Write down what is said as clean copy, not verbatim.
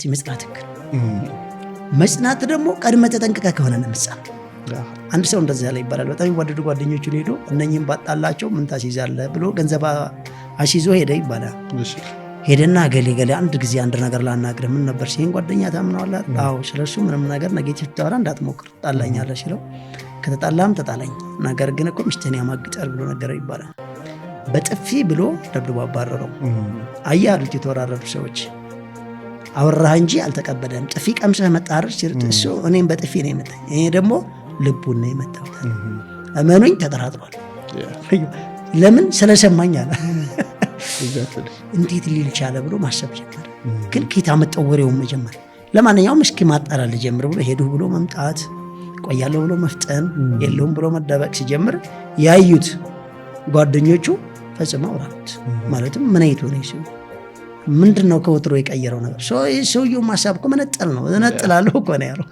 ይመጽናትክ መጽናት ደግሞ ቀድመ ተጠንቀቀ ከሆነ ነው ምጻፍ አንድ ሰው እንደዛ ያለ ይባላል በጣም ይወደዱ ጓደኞቹን ሄዶ እነኚህን ባጣላቸው ምን ታሲዛለህ ብሎ ገንዘብ አሽይዞ ሄደ ይባላል ሄደና ገሌ አንድ ጊዜ አንድ ነገር ላናግር ምን ነበር ሲን ጓደኛ ታምናዋላ አዎ ስለሱ ምንም ነገር ኔጌቲቭ ታወራ እንዳትሞክር ጣላኛለህ ሲለው ከተጣላም ተጣላኝ ነገር ግን እኮ ምሽተኛ ማግጠር ብሎ ነገር ይባላል በጥፊ ብሎ ደብድቦ አባረረው አያሉት የተወራረዱ ሰዎች አወራህ እንጂ አልተቀበለም ጥፊ ቀምሰህ መጣረር ሲርጥ እሱ እኔም በጥፊ ነው የመታኝ እኔ ደግሞ ልቡን ነው የመታው አመኑኝ ተጠራጥሯል ለምን ስለሰማኝ አለ እንዴት ሊል ቻለ ብሎ ማሰብ ጀመረ ግን ከታ መጣወሬው መጀመር ለማንኛውም እስኪ ማጣራል ጀምር ብሎ ሄዱ ብሎ መምጣት ቆያለው ብሎ መፍጠን የለውም ብሎ መደበቅ ሲጀምር ያዩት ጓደኞቹ ፈጽመው ራቁት ማለትም ምን አይቶ ነው ሲሉ ምንድነው ከወትሮ የቀየረው ነገር ሰውየው ማሳብ እኮ መነጠል ነው እነጥላለሁ እኮ ነው ያለው